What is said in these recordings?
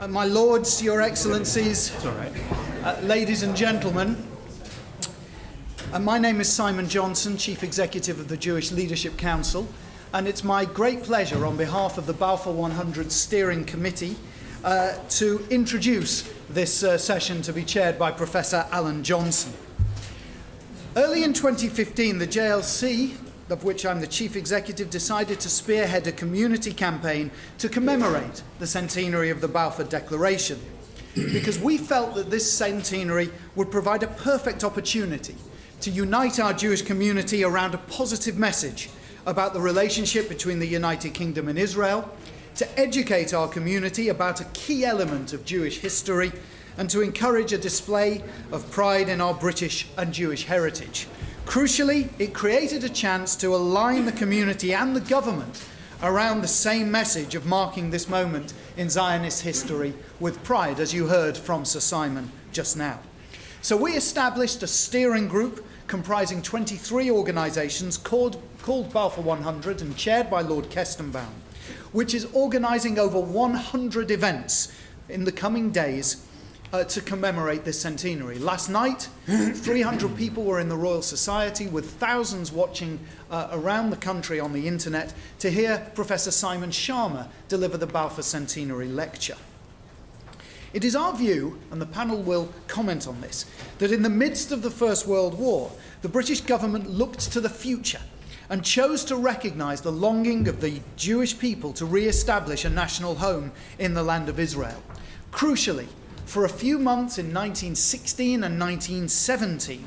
My lords, your excellencies, It's all right. ladies and gentlemen, my name is Simon Johnson, Chief Executive of the Jewish Leadership Council, and it's my great pleasure on behalf of the Balfour 100 Steering Committee to introduce this session to be chaired by Professor Alan Johnson. Early in 2015, the JLC, of which I'm the Chief Executive, decided to spearhead a community campaign to commemorate the centenary of the Balfour Declaration, because we felt that this centenary would provide a perfect opportunity to unite our Jewish community around a positive message about the relationship between the United Kingdom and Israel, to educate our community about a key element of Jewish history, and to encourage a display of pride in our British and Jewish heritage. Crucially, it created a chance to align the community and the government around the same message of marking this moment in Zionist history with pride, as you heard from Sir Simon just now. So we established a steering group comprising 23 organisations called Balfour 100 and chaired by Lord Kestenbaum, which is organising over 100 events in the coming days to commemorate this centenary. Last night, 300 people were in the Royal Society, with thousands watching around the country on the internet to hear Professor Simon Sharma deliver the Balfour Centenary Lecture. It is our view, and the panel will comment on this, that in the midst of the First World War, the British government looked to the future and chose to recognise the longing of the Jewish people to re-establish a national home in the land of Israel. Crucially, for a few months in 1916 and 1917,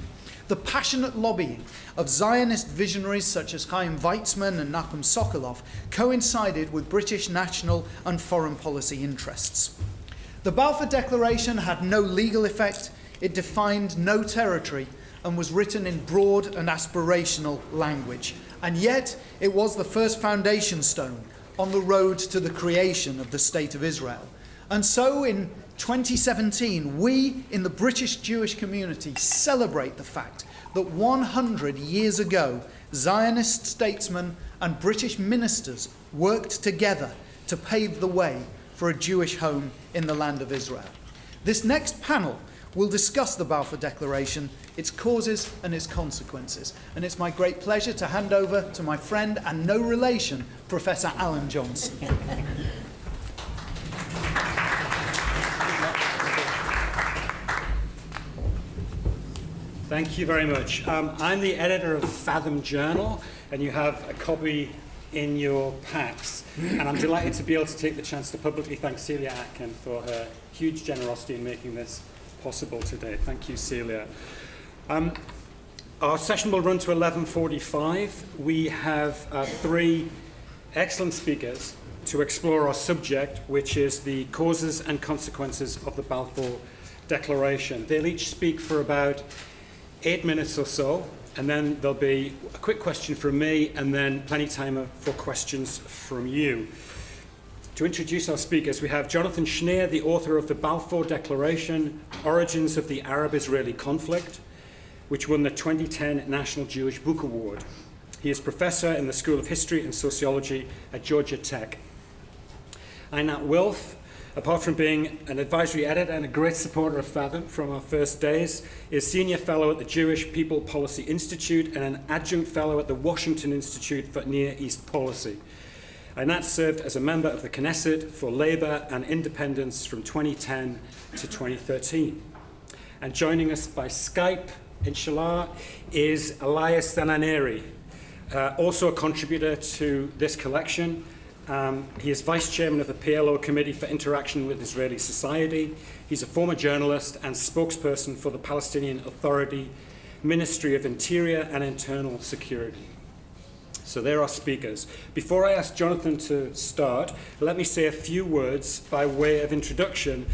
the passionate lobbying of Zionist visionaries such as Chaim Weizmann and Nachum Sokolov coincided with British national and foreign policy interests. The Balfour Declaration had no legal effect, it defined no territory, and was written in broad and aspirational language. And yet, it was the first foundation stone on the road to the creation of the State of Israel. And so in 2017, we in the British Jewish community celebrate the fact that 100 years ago, Zionist statesmen and British ministers worked together to pave the way for a Jewish home in the land of Israel. This next panel will discuss the Balfour Declaration, its causes and its consequences. And it's my great pleasure to hand over to my friend and no relation, Professor Alan Johnson. Thank you very much. I'm the editor of Fathom Journal, and you have a copy in your packs. And I'm delighted to be able to take the chance to publicly thank Celia Atkin for her huge generosity in making this possible today. Thank you, Celia. Our session will run to 11:45. We have three excellent speakers to explore our subject, which is the causes and consequences of the Balfour Declaration. They'll each speak for about 8 minutes or so, and then there'll be a quick question from me, and then plenty of time for questions from you. To introduce our speakers, we have Jonathan Schneer, the author of the Balfour Declaration, Origins of the Arab-Israeli Conflict, which won the 2010 National Jewish Book Award. He is professor in the School of History and Sociology at Georgia Tech. Einat Wilf, apart from being an advisory editor and a great supporter of Fathom from our first days, is senior fellow at the Jewish People Policy Institute and an adjunct fellow at the Washington Institute for Near East Policy. Einat served as a member of the Knesset for Labour and Independence from 2010 to 2013. And joining us by Skype, inshallah, is Elias Zananeri, also a contributor to this collection. He is Vice Chairman of the PLO Committee for Interaction with Israeli Society. He's a former journalist and spokesperson for the Palestinian Authority, Ministry of Interior and Internal Security. So there are speakers. Before I ask Jonathan to start, let me say a few words by way of introduction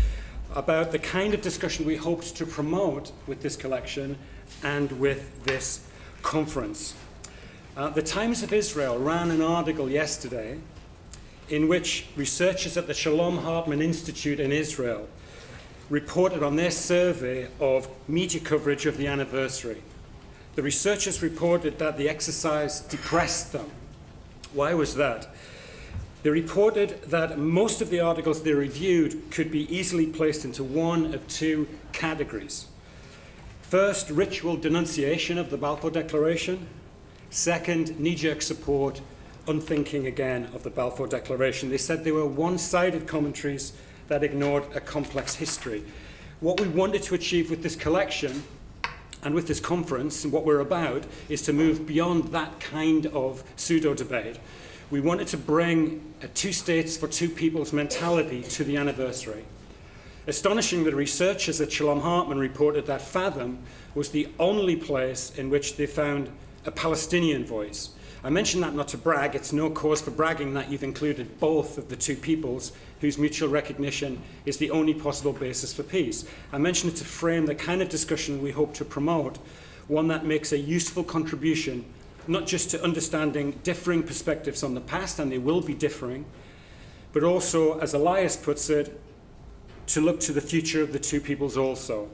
about the kind of discussion we hoped to promote with this collection and with this conference. The Times of Israel ran an article yesterday in which researchers at the Shalom Hartman Institute in Israel reported on their survey of media coverage of the anniversary. The researchers reported that the exercise depressed them. Why was that? They reported that most of the articles they reviewed could be easily placed into one of two categories. First, ritual denunciation of the Balfour Declaration. Second, knee-jerk support, unthinking again of the Balfour Declaration. They said they were one-sided commentaries that ignored a complex history. What we wanted to achieve with this collection and with this conference, and what we're about, is to move beyond that kind of pseudo-debate. We wanted to bring a two states for two peoples mentality to the anniversary. Astonishingly, researchers at Shalom Hartman reported that Fathom was the only place in which they found a Palestinian voice. I mention that not to brag. It's no cause for bragging that you've included both of the two peoples whose mutual recognition is the only possible basis for peace. I mention it to frame the kind of discussion we hope to promote, one that makes a useful contribution, not just to understanding differing perspectives on the past, and they will be differing, but also, as Elias puts it, to look to the future of the two peoples also.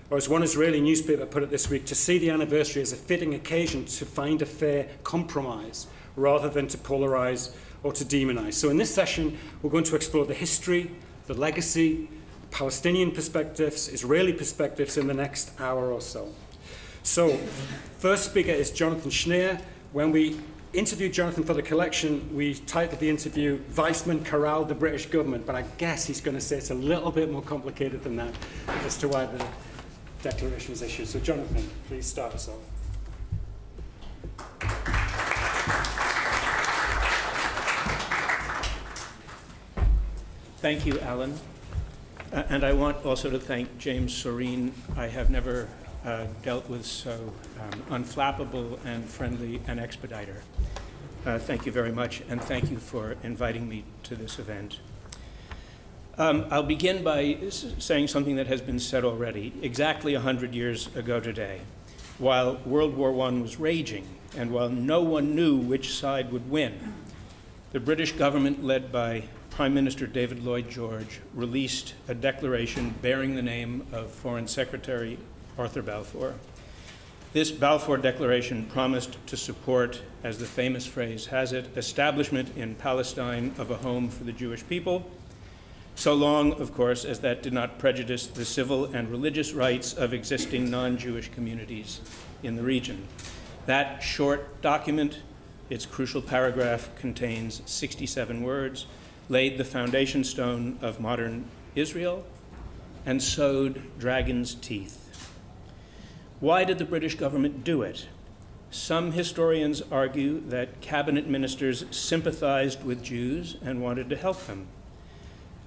Or as one Israeli newspaper put it this week, to see the anniversary as a fitting occasion to find a fair compromise rather than to polarize or to demonize. So in this session, we're going to explore the history, the legacy, Palestinian perspectives, Israeli perspectives in the next hour or so. So, first speaker is Jonathan Schneer. When we interviewed Jonathan for the collection, we titled the interview, Weizmann Corralled the British Government, but I guess he's going to say it's a little bit more complicated than that as to why the declaration was issued. So Jonathan, please start us off. Thank you, Alan. And I want also to thank James Soreen. I have never dealt with so unflappable and friendly an expediter. Thank you very much, and thank you for inviting me to this event. I'll begin by saying something that has been said already. Exactly 100 years ago today, while World War I was raging, and while no one knew which side would win, the British government, led by Prime Minister David Lloyd George, released a declaration bearing the name of Foreign Secretary Arthur Balfour. This Balfour Declaration promised to support, as the famous phrase has it, establishment in Palestine of a home for the Jewish people, so long, of course, as that did not prejudice the civil and religious rights of existing non-Jewish communities in the region. That short document, its crucial paragraph, contains 67 words, laid the foundation stone of modern Israel, and sowed dragon's teeth. Why did the British government do it? Some historians argue that cabinet ministers sympathized with Jews and wanted to help them.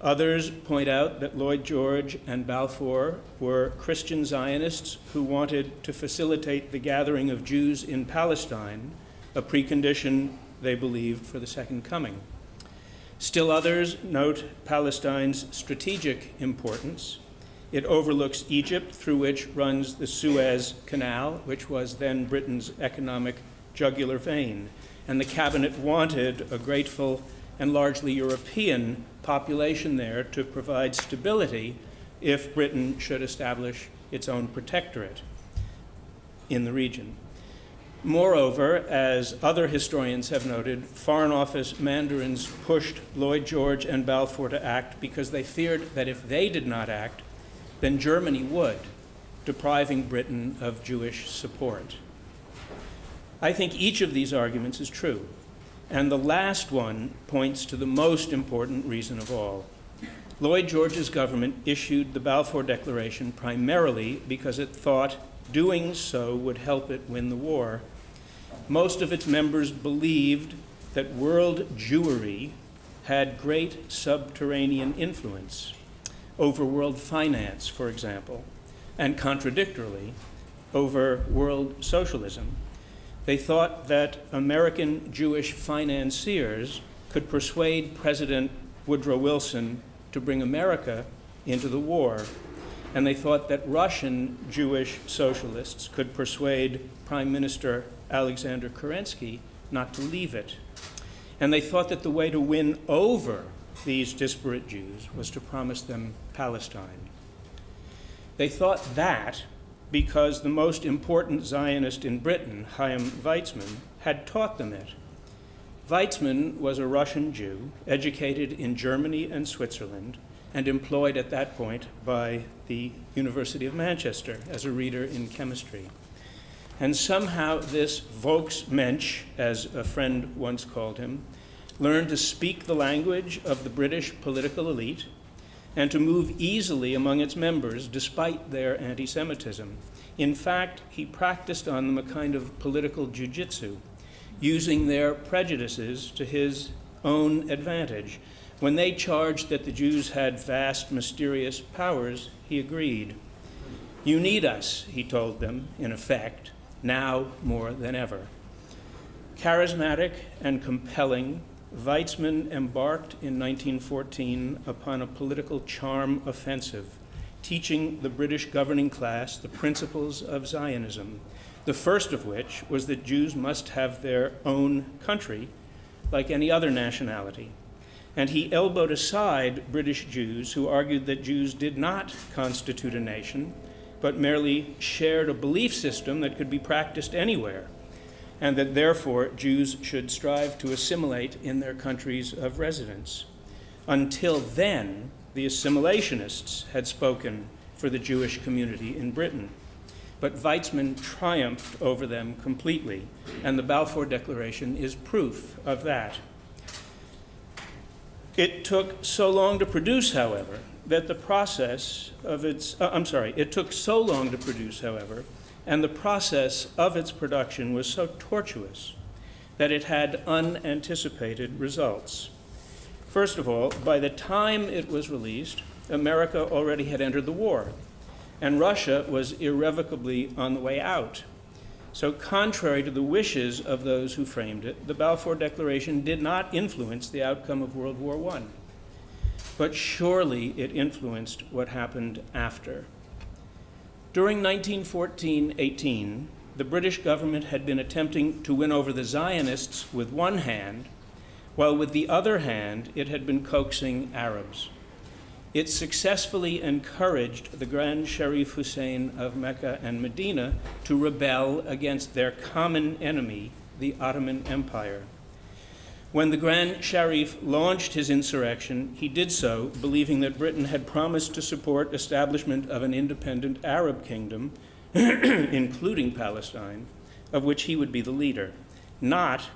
Others point out that Lloyd George and Balfour were Christian Zionists who wanted to facilitate the gathering of Jews in Palestine, a precondition, they believed, for the Second Coming. Still others note Palestine's strategic importance. It overlooks Egypt, through which runs the Suez Canal, which was then Britain's economic jugular vein, and the cabinet wanted a grateful and largely European population there to provide stability if Britain should establish its own protectorate in the region. Moreover, as other historians have noted, Foreign Office mandarins pushed Lloyd George and Balfour to act because they feared that if they did not act, then Germany would, depriving Britain of Jewish support. I think each of these arguments is true, and the last one points to the most important reason of all. Lloyd George's government issued the Balfour Declaration primarily because it thought doing so would help it win the war. Most of its members believed that world Jewry had great subterranean influence over world finance, for example, and contradictorily, over world socialism. They thought that American Jewish financiers could persuade President Woodrow Wilson to bring America into the war, and they thought that Russian Jewish socialists could persuade Prime Minister Alexander Kerensky not to leave it. And they thought that the way to win over these disparate Jews was to promise them Palestine. They thought that because the most important Zionist in Britain, Chaim Weizmann, had taught them it. Weizmann was a Russian Jew, educated in Germany and Switzerland, and employed at that point by the University of Manchester as a reader in chemistry. And somehow this Volksmensch, as a friend once called him, learned to speak the language of the British political elite and to move easily among its members despite their anti-Semitism. In fact, he practiced on them a kind of political jujitsu, using their prejudices to his own advantage. When they charged that the Jews had vast, mysterious powers, he agreed. "You need us," he told them, in effect, now more than ever. Charismatic and compelling, Weizmann embarked in 1914 upon a political charm offensive, teaching the British governing class the principles of Zionism, the first of which was that Jews must have their own country, like any other nationality. And he elbowed aside British Jews who argued that Jews did not constitute a nation, but merely shared a belief system that could be practiced anywhere, and that therefore Jews should strive to assimilate in their countries of residence. Until then, the assimilationists had spoken for the Jewish community in Britain. But Weizmann triumphed over them completely, and the Balfour Declaration is proof of that. It took so long to produce, however, that the process of its, it took so long to produce, however, and the process of its production was so tortuous that it had unanticipated results. First of all, by the time it was released, America already had entered the war, and Russia was irrevocably on the way out. So contrary to the wishes of those who framed it, the Balfour Declaration did not influence the outcome of World War I. But surely it influenced what happened after. During 1914-18, the British government had been attempting to win over the Zionists with one hand, while with the other hand it had been coaxing Arabs. It successfully encouraged the Grand Sharif Hussein of Mecca and Medina to rebel against their common enemy, the Ottoman Empire. When the Grand Sharif launched his insurrection, he did so believing that Britain had promised to support establishment of an independent Arab kingdom, including Palestine, of which he would be the leader, not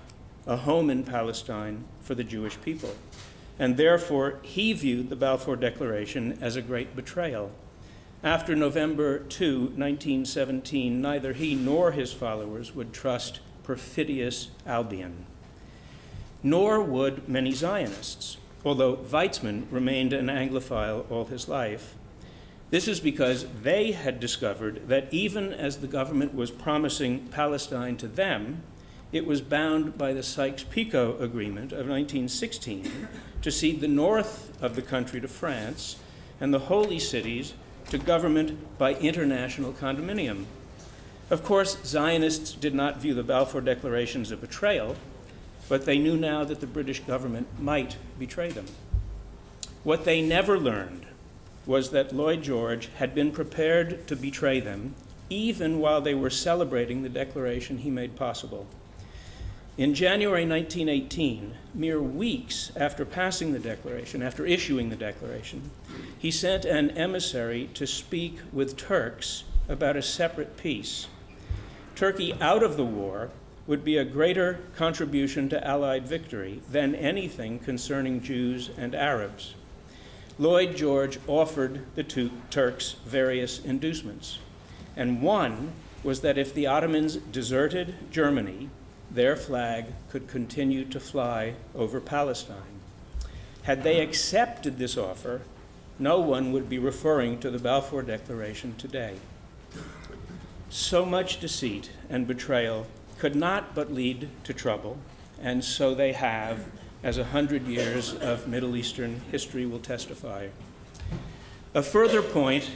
a home in Palestine for the Jewish people. And therefore, he viewed the Balfour Declaration as a great betrayal. After November 2, 1917, neither he nor his followers would trust perfidious Albion. Nor would many Zionists, although Weizmann remained an Anglophile all his life. This is because they had discovered that even as the government was promising Palestine to them, it was bound by the Sykes-Picot Agreement of 1916 to cede the north of the country to France and the holy cities to government by international condominium. Of course, Zionists did not view the Balfour Declaration as a betrayal, but they knew now that the British government might betray them. What they never learned was that Lloyd George had been prepared to betray them even while they were celebrating the declaration he made possible. In January 1918, mere weeks after passing the declaration, after issuing the declaration, he sent an emissary to speak with Turks about a separate peace. Turkey out of the war would be a greater contribution to Allied victory than anything concerning Jews and Arabs. Lloyd George offered the two Turks various inducements, and one was that if the Ottomans deserted Germany, their flag could continue to fly over Palestine. Had they accepted this offer, no one would be referring to the Balfour Declaration today. So much deceit and betrayal could not but lead to trouble, and so they have, as 100 years of Middle Eastern history will testify. A further point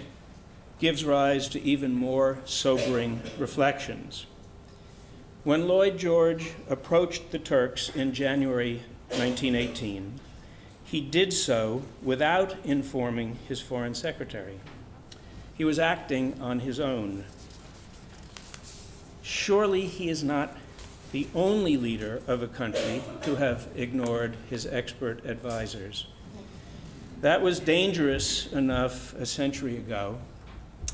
gives rise to even more sobering reflections. When Lloyd George approached the Turks in January 1918, he did so without informing his foreign secretary. He was acting on his own. Surely he is not the only leader of a country to have ignored his expert advisors. That was dangerous enough a century ago,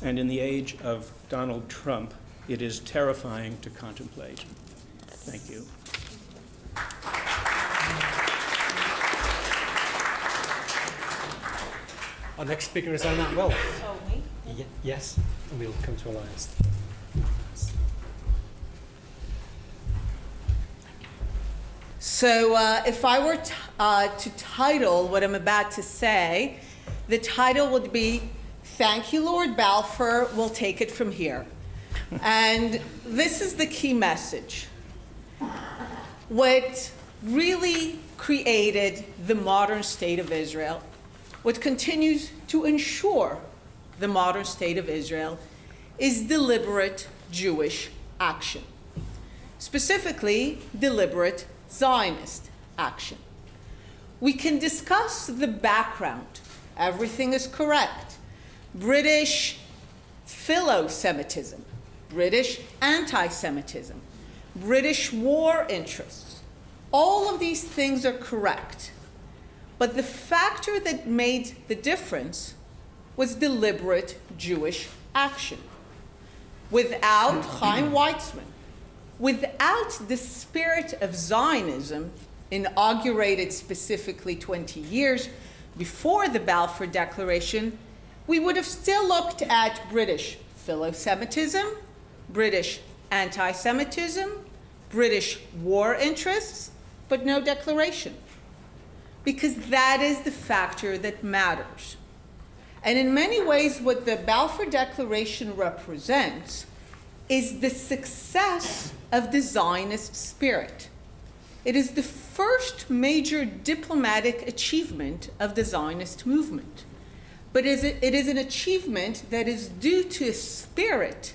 and in the age of Donald Trump, it is terrifying to contemplate. Thank you. Our next speaker is Anna Wells. Oh, me? Yes, and we'll come to Elias. So if I were to title what I'm about to say, the title would be, "Thank You, Lord Balfour, we'll take it from here." And this is the key message. What really created the modern state of Israel, what continues to ensure the modern state of Israel, is deliberate Jewish action. Specifically, deliberate Zionist action. We can discuss the background. Everything is correct. British philo-Semitism, British anti-Semitism, British war interests. All of these things are correct. But the factor that made the difference was deliberate Jewish action. Without Chaim Weizmann, without the spirit of Zionism, inaugurated specifically 20 years before the Balfour Declaration, we would have still looked at British philo-Semitism, British anti-Semitism, British war interests, but no declaration. Because that is the factor that matters. And in many ways, what the Balfour Declaration represents is the success of the Zionist spirit. It is the first major diplomatic achievement of the Zionist movement. But it is an achievement that is due to a spirit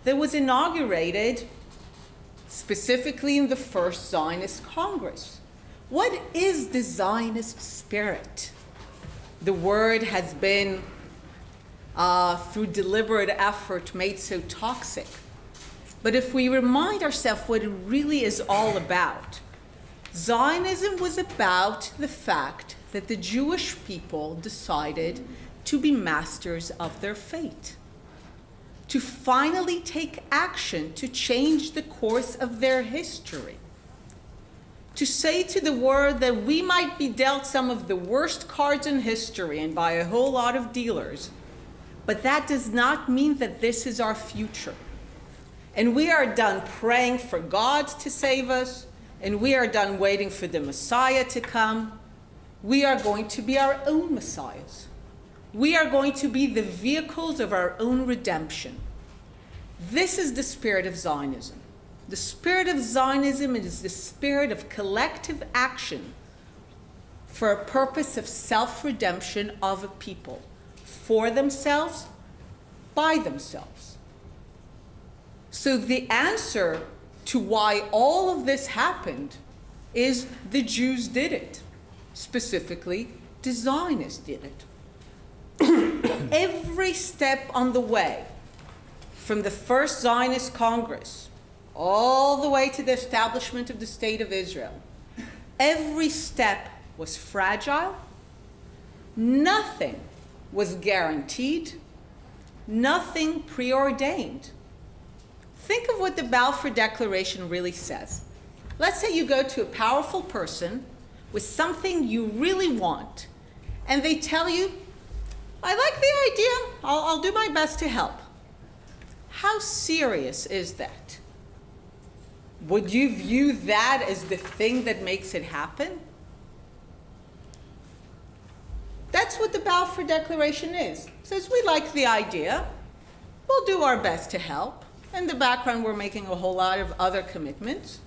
that was inaugurated specifically in the first Zionist Congress. What is the Zionist spirit? The word has been, through deliberate effort, made so toxic. But if we remind ourselves what it really is all about, Zionism was about the fact that the Jewish people decided to be masters of their fate, to finally take action to change the course of their history, to say to the world that we might be dealt some of the worst cards in history and by a whole lot of dealers, but that does not mean that this is our future. And we are done praying for God to save us, and we are done waiting for the Messiah to come. We are going to be our own Messiahs. We are going to be the vehicles of our own redemption. This is the spirit of Zionism. The spirit of Zionism is the spirit of collective action for a purpose of self-redemption of a people, for themselves, by themselves. So the answer to why all of this happened is the Jews did it. Specifically, the Zionists did it. Every step on the way, from the first Zionist Congress all the way to the establishment of the State of Israel, every step was fragile. Nothing was guaranteed. Nothing preordained. Think of what the Balfour Declaration really says. Let's say you go to a powerful person with something you really want, and they tell you, I like the idea, I'll do my best to help. How serious is that? Would you view that as the thing that makes it happen? That's what the Balfour Declaration is. It says we like the idea, we'll do our best to help. In the background, we're making a whole lot of other commitments.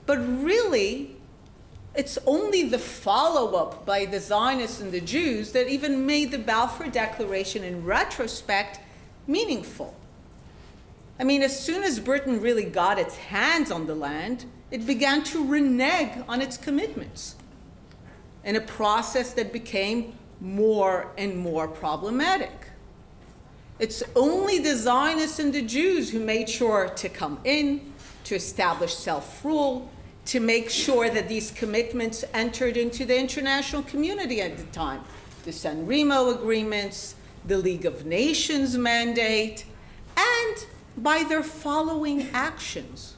But really, it's only the follow-up by the Zionists and the Jews that even made the Balfour Declaration, in retrospect, meaningful. I mean, as soon as Britain really got its hands on the land, it began to renege on its commitments in a process that became more and more problematic. It's only the Zionists and the Jews who made sure to come in, to establish self-rule, to make sure that these commitments entered into the international community at the time. The San Remo agreements, the League of Nations mandate, and by their following actions.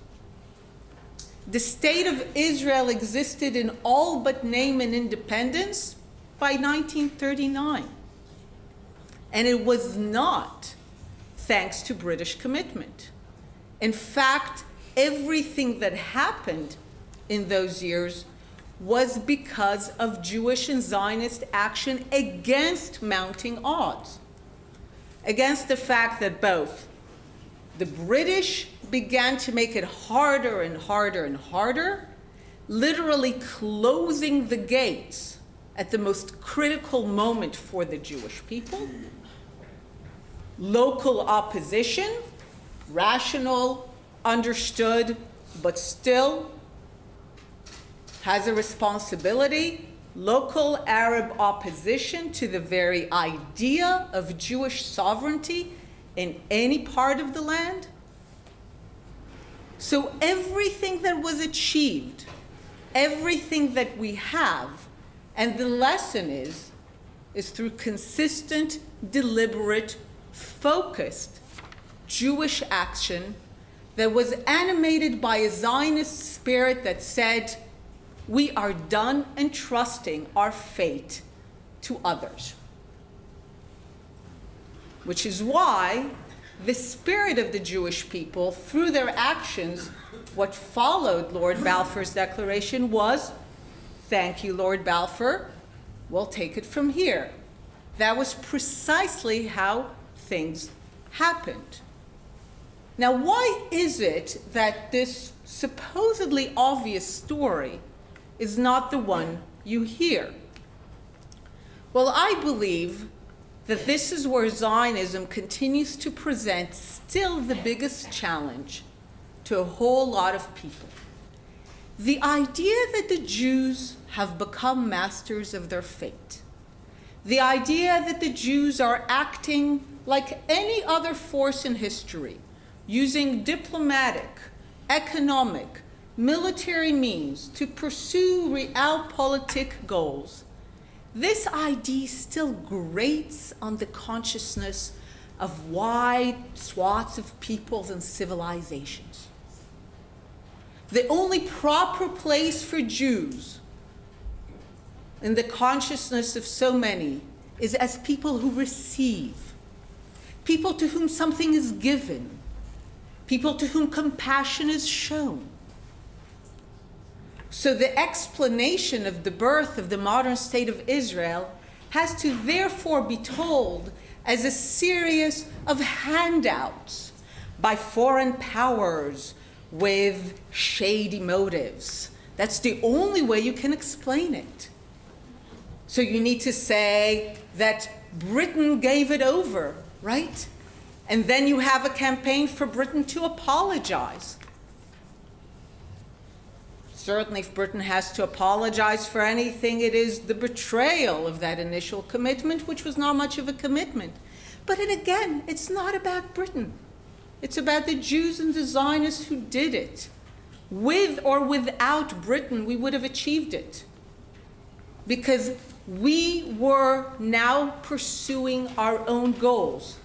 The state of Israel existed in all but name and independence by 1939. And it was not thanks to British commitment. In fact, everything that happened in those years was because of Jewish and Zionist action against mounting odds, against the fact that both the British began to make it harder and harder and harder, literally closing the gates at the most critical moment for the Jewish people. Local opposition, rational, understood, but still has a responsibility. Local Arab opposition to the very idea of Jewish sovereignty in any part of the land. So everything that was achieved, everything that we have, and the lesson is through consistent, deliberate, focused Jewish action that was animated by a Zionist spirit that said, we are done entrusting our fate to others. Which is why the spirit of the Jewish people, through their actions, what followed Lord Balfour's declaration was, thank you, Lord Balfour, we'll take it from here. That was precisely how things happened. Now, why is it that this supposedly obvious story is not the one you hear? Well, I believe that this is where Zionism continues to present still the biggest challenge to a whole lot of people. The idea that the Jews have become masters of their fate. The idea that the Jews are acting like any other force in history, using diplomatic, economic, military means to pursue realpolitik goals. This idea still grates on the consciousness of wide swaths of peoples and civilizations. The only proper place for Jews in the consciousness of so many is as people who receive, people to whom something is given, people to whom compassion is shown. So the explanation of the birth of the modern state of Israel has to therefore be told as a series of handouts by foreign powers with shady motives. That's the only way you can explain it. So you need to say that Britain gave it over, right? And then you have a campaign for Britain to apologize. Certainly, if Britain has to apologize for anything, it is the betrayal of that initial commitment, which was not much of a commitment. But again, it's not about Britain. It's about the Jews and the Zionists who did it. With or without Britain, we would have achieved it. Because we were now pursuing our own goals.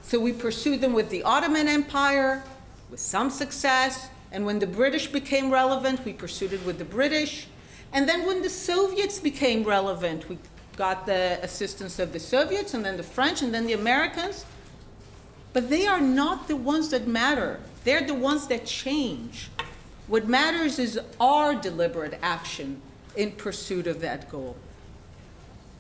So we pursued them with the Ottoman Empire, with some success. And when the British became relevant, we pursued it with the British. And then when the Soviets became relevant, we got the assistance of the Soviets, and then the French, and then the Americans. But they are not the ones that matter. They're the ones that change. What matters is our deliberate action in pursuit of that goal.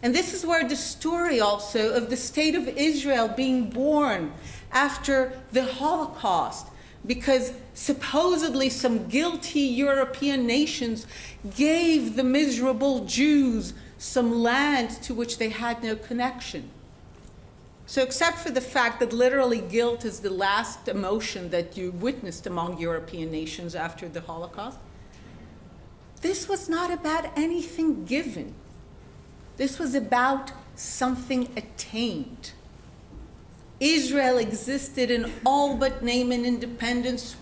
And this is where the story also of the state of Israel being born after the Holocaust, because supposedly some guilty European nations gave the miserable Jews some land to which they had no connection. So except for the fact that literally guilt is the last emotion that you witnessed among European nations after the Holocaust, this was not about anything given. This was about something attained. Israel existed in all but name and independence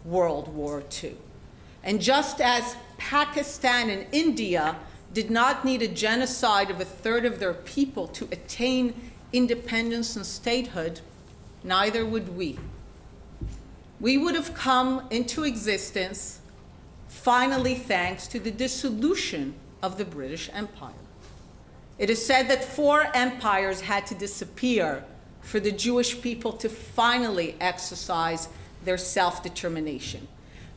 World War II. And just as Pakistan and India did not need a genocide of a third of their people to attain independence and statehood, neither would we. We would have come into existence finally thanks to the dissolution of the British Empire. It is said that 4 empires had to disappear for the Jewish people to finally exercise their self-determination.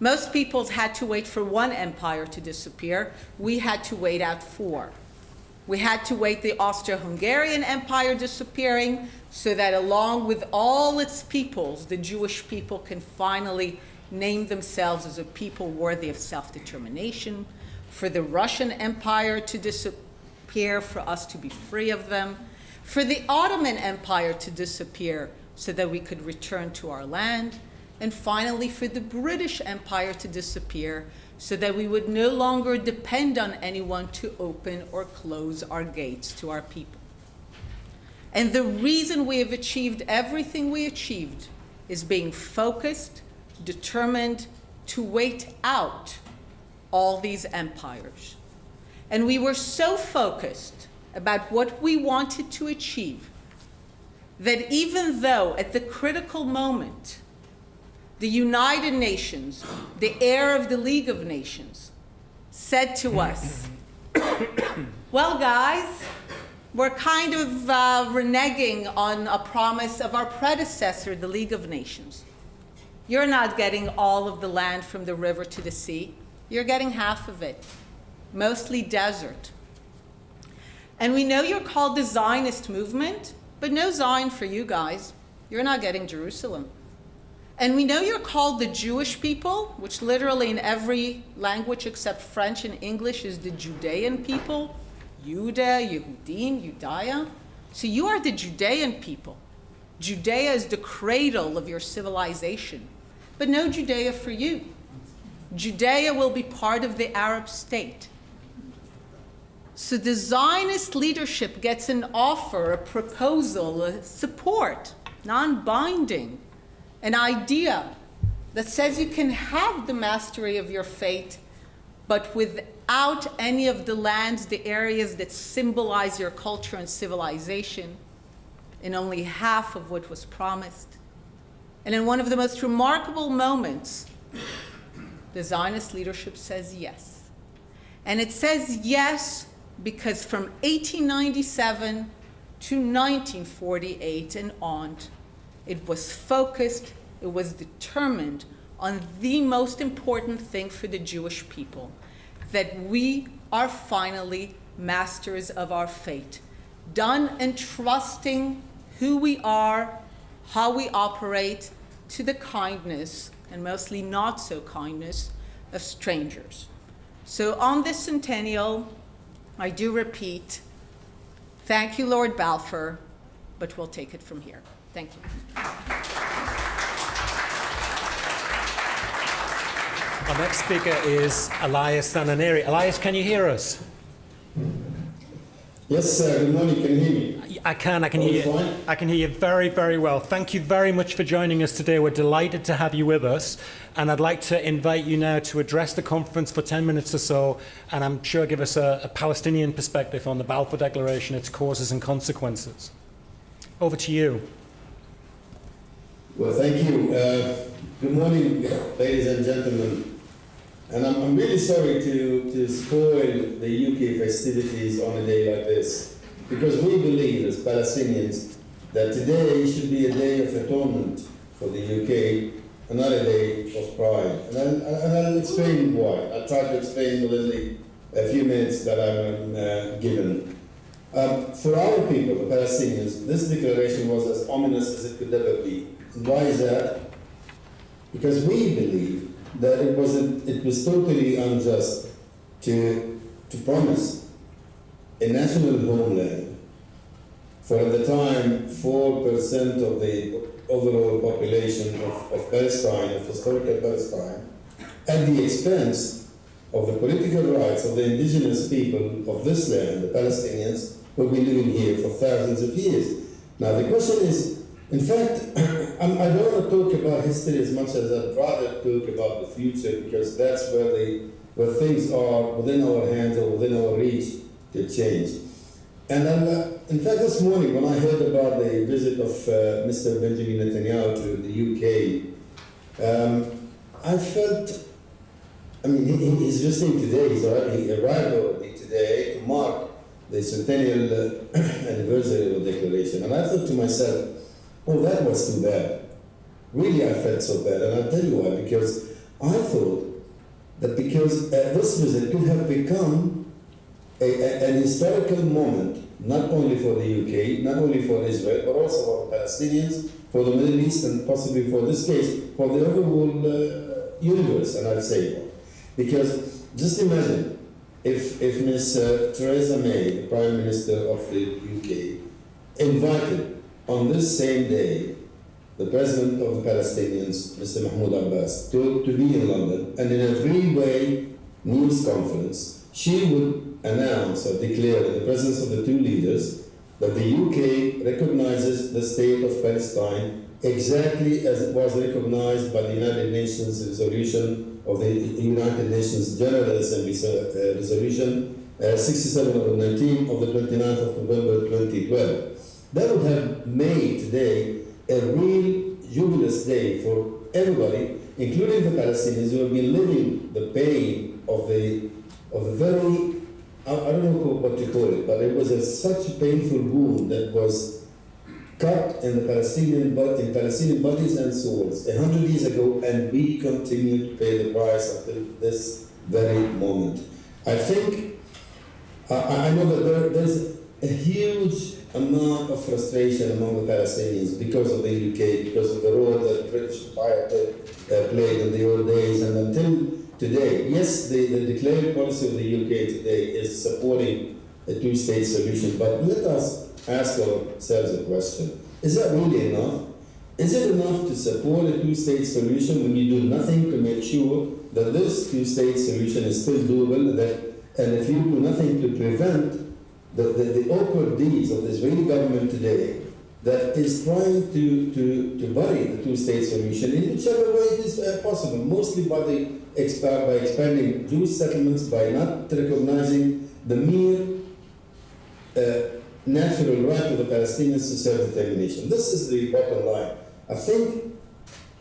Most peoples had to wait for 1 empire to disappear. We had to wait out 4. We had to wait the Austro-Hungarian Empire disappearing so that along with all its peoples, the Jewish people can finally name themselves as a people worthy of self-determination, for the Russian Empire to disappear, for us to be free of them, for the Ottoman Empire to disappear so that we could return to our land, and finally for the British Empire to disappear so that we would no longer depend on anyone to open or close our gates to our people. And the reason we have achieved everything we achieved is being focused, determined to wait out all these empires. And we were so focused about what we wanted to achieve that even though at the critical moment, the United Nations, the heir of the League of Nations, said to us, well, guys, we're kind of reneging on a promise of our predecessor, the League of Nations. You're not getting all of the land from the river to the sea. You're getting half of it, mostly desert. And we know you're called the Zionist movement, but no Zion for you guys. You're not getting Jerusalem. And we know you're called the Jewish people, which literally in every language except French and English is the Judean people. Judah, Yehudim, Judea. So you are the Judean people. Judea is the cradle of your civilization. But no Judea for you. Judea will be part of the Arab state. So the Zionist leadership gets an offer, a proposal, a support, non-binding, an idea that says you can have the mastery of your fate, but without any of the lands, the areas that symbolize your culture and civilization, in only half of what was promised. And in one of the most remarkable moments, the Zionist leadership says yes. And it says yes because from 1897 to 1948 and on, it was focused, it was determined on the most important thing for the Jewish people, that we are finally masters of our fate, done entrusting who we are, how we operate, to the kindness, and mostly not so kindness, of strangers. So on this centennial, I do repeat, thank you, Lord Balfour, but we'll take it from here. Thank you. Our next speaker is Elias Sananeri. Elias, can you hear us? Yes, sir. Good morning. Can you hear me? I can hear you. Fine? I can hear you very, very well. Thank you very much for joining us today. We're delighted to have you with us. And I'd like to invite you now to address the conference for 10 minutes or so, and I'm sure give us a Palestinian perspective on the Balfour Declaration, its causes and consequences. Over to you. Well, thank you. Good morning, ladies and gentlemen. And I'm really sorry to spoil the UK festivities on a day like this, because we believe as Palestinians that today should be a day of atonement for the UK, and not a day of pride. And I'll explain why. I'll try to explain within the few minutes that I'm given. For our people, the Palestinians, this declaration was as ominous as it could ever be. And why is that? Because we believe that it was totally unjust to promise a national homeland for, at the time, 4% of the overall population of Palestine, of historical Palestine, at the expense of the political rights of the indigenous people of this land, the Palestinians, who have been living here for thousands of years. Now the question is, in fact, I don't want to talk about history as much as I'd rather talk about the future, because that's where things are within our hands or within our reach to change. And in fact, this morning when I heard about the visit of Mr. Benjamin Netanyahu to the UK, I felt, I mean, he's visiting today, he arrived already today to mark the centennial anniversary of the declaration. And I thought to myself, oh, that was too bad. Really, I felt so bad. And I'll tell you why. Because I thought that because this visit could have become an historical moment, not only for the UK, not only for Israel, but also for the Palestinians, for the Middle East, and possibly for this case, for the overall universe, and I'll say more. Because just imagine if Ms. Theresa May, the Prime Minister of the UK, invited on this same day the President of the Palestinians, Mr. Mahmoud Abbas, to be in London, and in a three-way news conference, she would announce or declare in the presence of the two leaders that the UK recognizes the state of Palestine exactly as it was recognized by the United Nations resolution of the United Nations General Assembly resolution 67 of 19 of the 29th of November 2012. That would have made today a real jubilous day for everybody, including the Palestinians who have been living the pain of the very, I don't know what to call it, but it was such a painful wound that was cut in the Palestinian bodies and souls 100 years ago, and we continue to pay the price until this very moment. I think, I know that there's a huge amount of frustration among the Palestinians because of the UK, because of the role that British Empire played in the old days, and until today. Yes, the declared policy of the UK today is supporting a two-state solution, but let us ask ourselves a question. Is that really enough? Is it enough to support a two-state solution when you do nothing to make sure that this two-state solution is still doable, and if you do nothing to prevent the awkward deeds of the Israeli government today that is trying to bury the two-state solution in whichever way it is possible, mostly by expanding Jewish settlements, by not recognizing the mere natural right of the Palestinians to self-determination. This is the bottom line. I think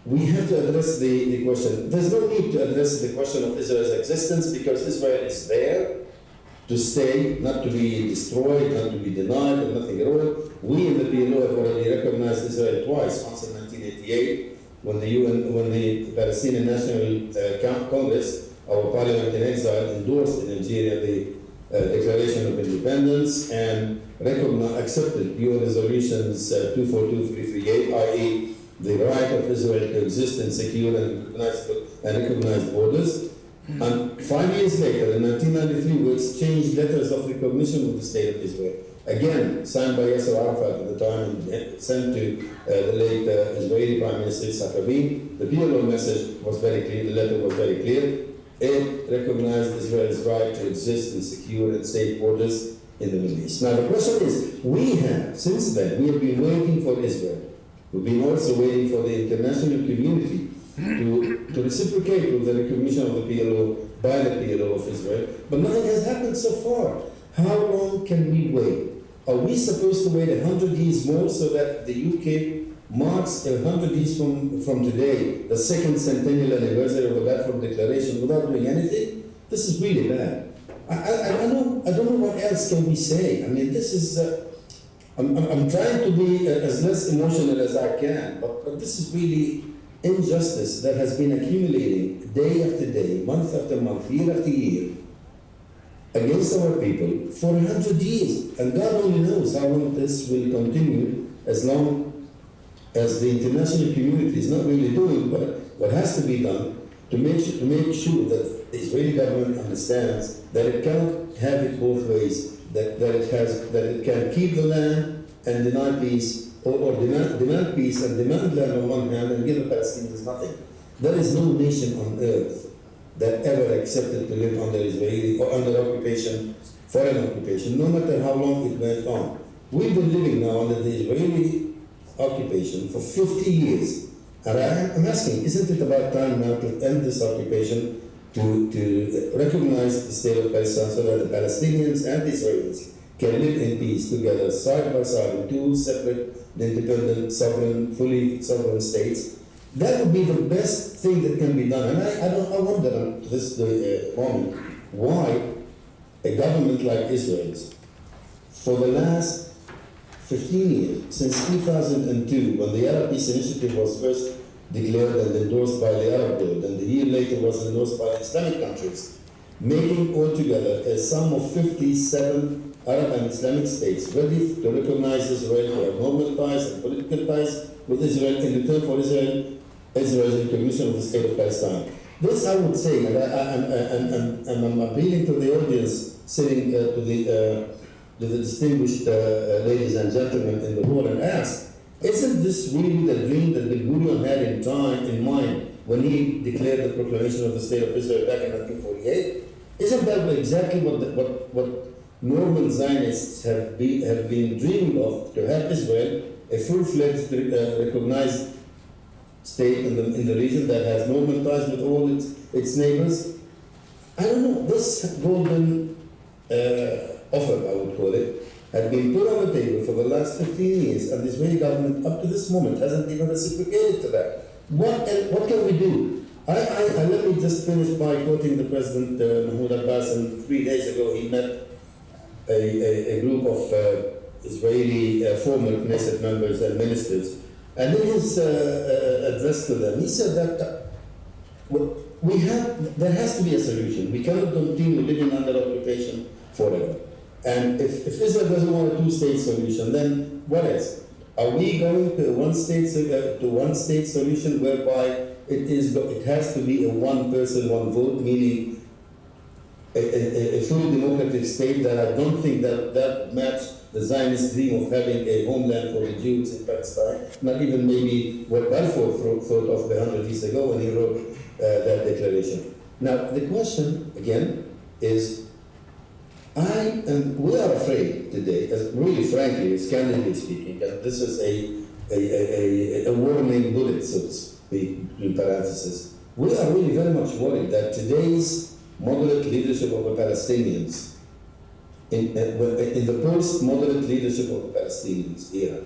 we have to address the question. There's no need to address the question of Israel's existence, because Israel is there to stay, not to be destroyed, not to be denied, and nothing at all. We in the PLO have already recognized Israel twice, once in 1988, when the Palestinian National Congress, our parliament in exile, endorsed in Algeria the Declaration of Independence and accepted UN resolutions 242-338, i.e. the right of Israel to exist in secure and recognized borders. And 5 years later, in 1993, we exchanged letters of recognition with the State of Israel. Again, signed by Yasser Arafat at the time and sent to the late Israeli Prime Minister Yitzhak Rabin. The PLO message was very clear, the letter was very clear. It recognized Israel's right to exist in secure and safe borders in the Middle East. Now the question is, since then, we have been waiting for Israel. We've been also waiting for the international community to reciprocate with the recognition of the PLO by the PLO of Israel, but nothing has happened so far. How long can we wait? Are we supposed to wait 100 years more so that the UK marks 100 years from today, the second centennial anniversary of the Balfour Declaration, without doing anything? This is really bad. I don't know what else can we say. I mean, this is. I'm trying to be as less emotional as I can, but this is really injustice that has been accumulating day after day, month after month, year after year, against our people for 100 years. And God only knows how long this will continue, as long as the international community is not really doing what has to be done to make sure that the Israeli government understands that it cannot have it both ways, that it can keep the land and deny peace, or demand peace and demand land on one hand and give the Palestinians nothing. There is no nation on earth that ever accepted to live under Israeli or under occupation, foreign occupation, no matter how long it went on. We've been living now under the Israeli occupation for 50 years. And I'm asking, isn't it about time now to end this occupation, to recognize the state of Palestine so that the Palestinians and the Israelis can live in peace together, side by side, in two separate, independent, sovereign, fully sovereign states? That would be the best thing that can be done. And I wonder at this moment why a government like Israel's, for the last 15 years, since 2002, when the Arab Peace Initiative was first declared and endorsed by the Arab world, and a year later was endorsed by the Islamic countries, making altogether a sum of 57 Arab and Islamic states ready to recognize Israel, to have normal ties and political ties with Israel in return for Israel's recognition of the state of Palestine. This, I would say, and I'm appealing to the audience, sitting to the distinguished ladies and gentlemen in the hall, and ask, isn't this really the dream that Ben Gurion had in mind when he declared the proclamation of the state of Israel back in 1948? Isn't that exactly what normal Zionists have been dreaming of, to have Israel, a full-fledged recognized state in the region that has normal ties with all its neighbors? I don't know. This golden offer, I would call it, had been put on the table for the last 15 years, and the Israeli government, up to this moment, hasn't even reciprocated to that. What can we do? Let me just finish by quoting the President Mahmoud Abbas, and 3 days ago he met a group of Israeli former Knesset members and ministers, and in his address to them, he said that there has to be a solution. We cannot continue living under occupation forever. And if Israel doesn't want a two-state solution, then what else? Are we going to a one-state solution whereby it has to be a one-person, one-vote, meaning a fully democratic state? That I don't think that match the Zionist dream of having a homeland for the Jews in Palestine. Not even maybe what Balfour thought of 100 years ago when he wrote that declaration. Now the question again is, we are afraid today, really frankly, candidly speaking, and this is a warning bullet, so to speak, in parentheses. We are really very much worried that today's moderate leadership of the Palestinians, in the post-moderate leadership of the Palestinians era,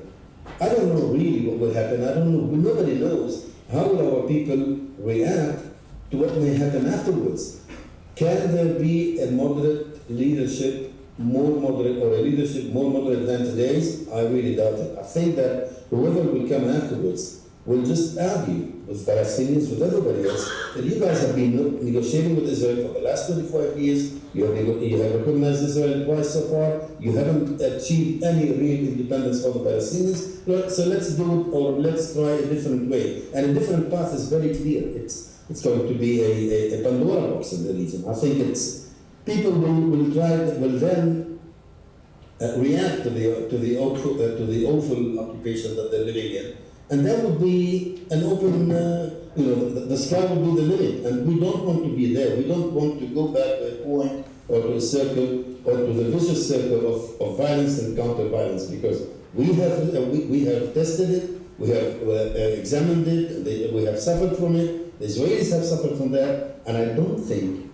I don't know really what will happen. I don't know. Nobody knows how will our people react to what may happen afterwards. Can there be a moderate leadership, more moderate, or a leadership more moderate than today's? I really doubt it. I think that whoever will come afterwards will just argue with Palestinians, with everybody else, that you guys have been negotiating with Israel for the last 25 years, you have recognized Israel twice so far, you haven't achieved any real independence for the Palestinians, so let's do it, or let's try a different way. And a different path is very clear. It's going to be a Pandora box in the region. I think people will then react to the awful occupation that they're living in, and that would be an open, the sky will be the limit, and we don't want to be there. We don't want to go back to a point or to a circle or to the vicious circle of violence and counter-violence, because we have tested it, we have examined it, we have suffered from it. The Israelis have suffered from that, and I don't think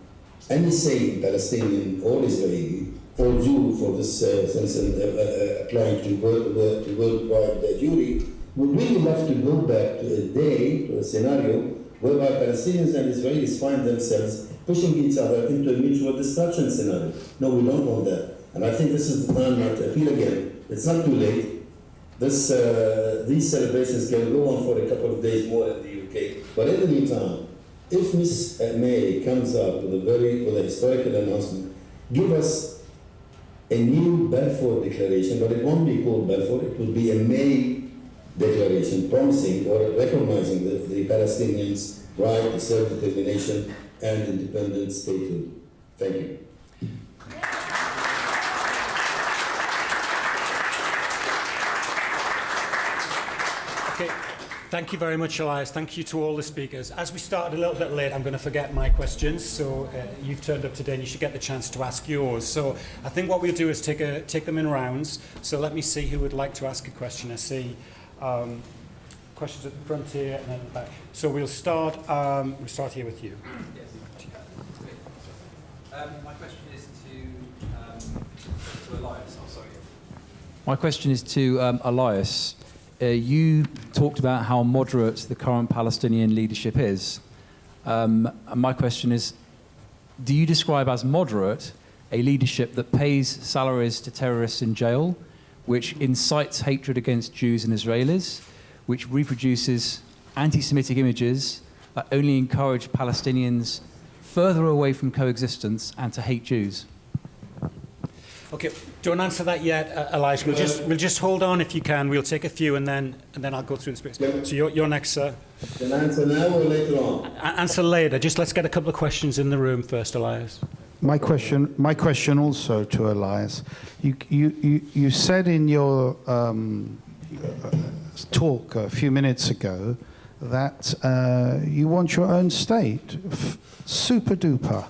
any sane Palestinian or Israeli or Jew, for this sense, applying to worldwide jury, would really love to go back to a scenario whereby Palestinians and Israelis find themselves pushing each other into a mutual destruction scenario. No, we don't want that. And I think this is the time now to appeal again. It's not too late. These celebrations can go on for a couple of days more in the UK. But in the meantime, if Ms. May comes up with a historical announcement, give us a new Balfour declaration, but it won't be called Balfour, it will be a May declaration promising or recognizing the Palestinians' right to self-determination and independent statehood. Thank you. Okay. Thank you very much, Elias. Thank you to all the speakers. As we started a little bit late, I'm going to forget my questions, so you've turned up today and you should get the chance to ask yours. So I think what we'll do is take them in rounds. So let me see who would like to ask a question. I see Questions at the front here and then at the back. So we'll start here with you. Yes. My question is to Elias. Oh, sorry. My question is to Elias. You talked about how moderate the current Palestinian leadership is. And my question is, do you describe as moderate a leadership that pays salaries to terrorists in jail, which incites hatred against Jews and Israelis, which reproduces anti-Semitic images that only encourage Palestinians further away from coexistence and to hate Jews? Okay, don't answer that yet, Elias. We'll just hold on if you can. We'll take a few and then I'll go through the space. So you're next, sir. Can I answer now or later on? Answer later. Just let's get a couple of questions in the room first, Elias. My question also to Elias. You said in your talk a few minutes ago that you want your own state. Super duper.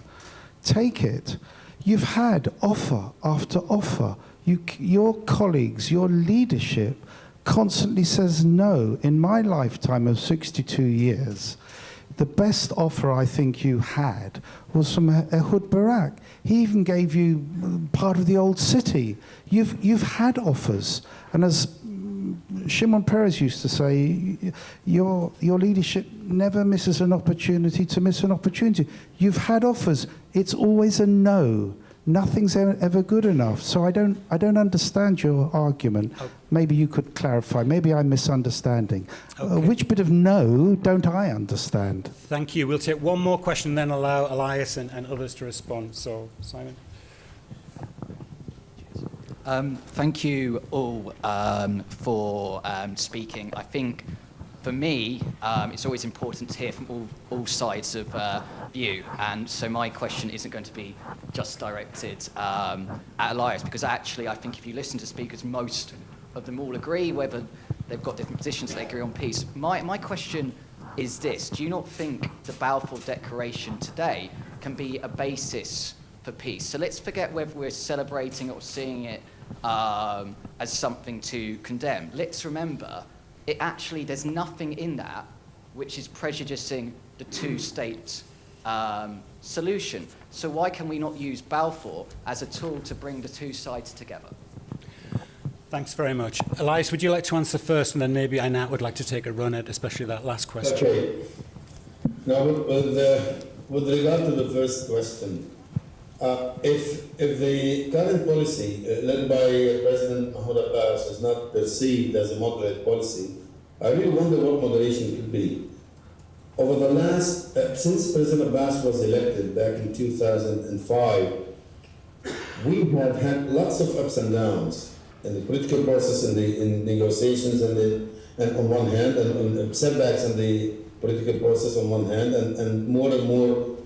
Take it. You've had offer after offer. Your colleagues, your leadership constantly says no. In my lifetime of 62 years, the best offer I think you had was from Ehud Barak. He even gave you part of the old city. You've had offers. And as Shimon Peres used to say, your leadership never misses an opportunity to miss an opportunity. You've had offers. It's always a no. Nothing's ever good enough. So I don't understand your argument. Oh. Maybe you could clarify. Maybe I'm misunderstanding. Okay. Which bit of no don't I understand? Thank you. We'll take one more question, then allow Elias and others to respond. So, Simon. Thank you all for speaking. I think for me, it's always important to hear from all sides of view. And so my question isn't going to be just directed at Elias, because actually I think if you listen to speakers, most of them all agree, whether they've got different positions, they agree on peace. My question is this: do you not think the Balfour Declaration today can be a basis for peace? So let's forget whether we're celebrating it or seeing it as something to condemn. Let's remember, there's nothing in that which is prejudicing the two-state solution. So why can we not use Balfour as a tool to bring the two sides together? Thanks very much. Elias, would you like to answer first, and then maybe Anat would like to take a run at especially that last question? Okay. Now, with regard to the first question, if the current policy led by President Mahmoud Abbas is not perceived as a moderate policy, I really wonder what moderation could be. Over the last, since President Abbas was elected back in 2005, we have had lots of ups and downs in the political process, in negotiations, and on one hand, and setbacks in the political process on one hand, and more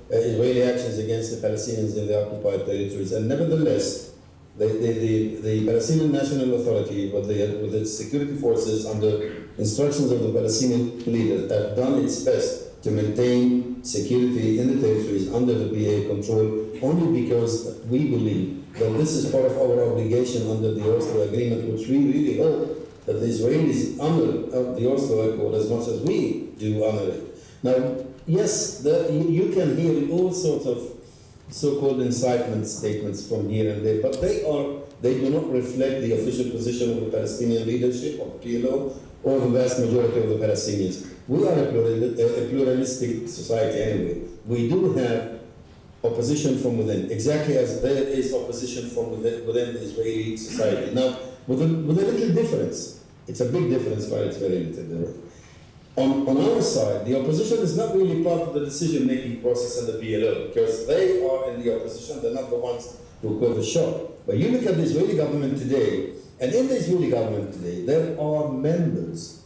Israeli actions against the Palestinians in the occupied territories. And nevertheless, the Palestinian National Authority, with its security forces under instructions of the Palestinian leaders, have done its best to maintain security in the territories under the PA control, only because we believe that this is part of our obligation under the Oslo Agreement, which we really hope that the Israelis honor the Oslo Accord as much as we do honor it. Now, yes, you can hear all sorts of so-called incitement statements from here and there, but they do not reflect the official position of the Palestinian leadership, of PLO, or the vast majority of the Palestinians. We are a pluralistic society anyway. We do have opposition from within, exactly as there is opposition from within the Israeli society. Now, with a little difference. It's a big difference, but it's very little. On our side, the opposition is not really part of the decision-making process in the PLO, because they are in the opposition, they're not the ones who call the shot. But you look at the Israeli government today, and in the Israeli government today, there are members,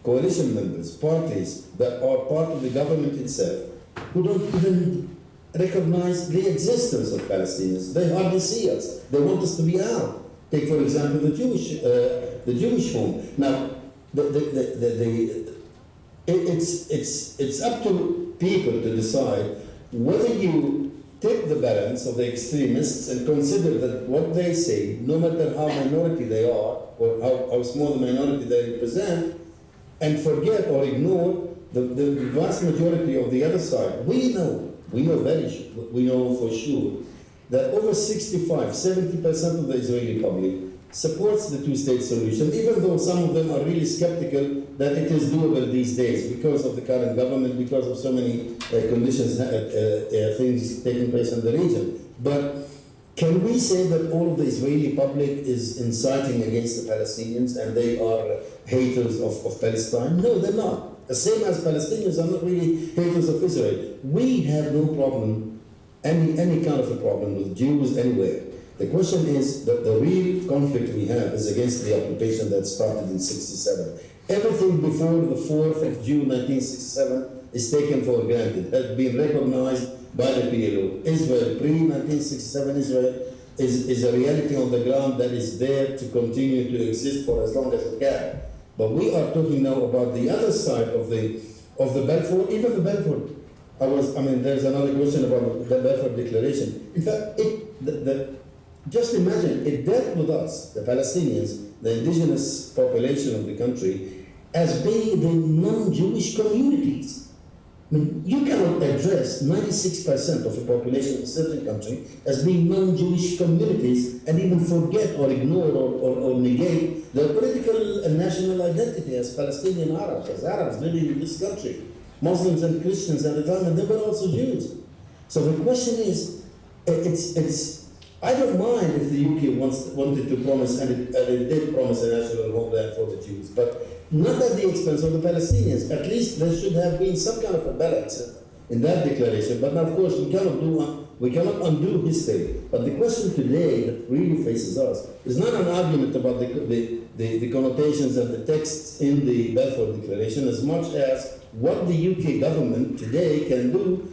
coalition members, parties that are part of the government itself, who don't even recognize the existence of Palestinians. They hardly see us. They want us to be out. Take, for example, the Jewish home. Now, it's up to people to decide whether you tip the balance of the extremists and consider that what they say, no matter how minority they are or how small the minority they represent, and forget or ignore the vast majority of the other side. We know for sure that over 70% of the Israeli public supports the two-state solution, even though some of them are really skeptical that it is doable these days because of the current government, because of so many conditions, things taking place in the region. But can we say that all of the Israeli public is inciting against the Palestinians and they are haters of Palestine? No, they're not. The same as Palestinians are not really haters of Israel. We have no problem, any kind of a problem with Jews anywhere. The question is that the real conflict we have is against the occupation that started in 1967. Everything before the 4th of June 1967 is taken for granted, has been recognized by the PLO. Israel, pre-1967 Israel, is a reality on the ground that is there to continue to exist for as long as it can. But we are talking now about the other side of the Balfour, even the Balfour. There's another question about the Balfour Declaration. In fact, just imagine, it dealt with us, the Palestinians, the indigenous population of the country, as being the non-Jewish communities. You cannot address 96% of the population of a certain country as being non-Jewish communities and even forget or ignore or negate their political and national identity as Palestinian Arabs, as Arabs living in this country. Muslims and Christians at the time, and they were also Jews. So the question is, I don't mind if the UK wanted to promise, and it did promise a national homeland for the Jews, but not at the expense of the Palestinians. At least there should have been some kind of a balance in that declaration. But now, of course, we cannot undo history. But the question today that really faces us is not an argument about the connotations and the texts in the Balfour Declaration, as much as what the UK government today can do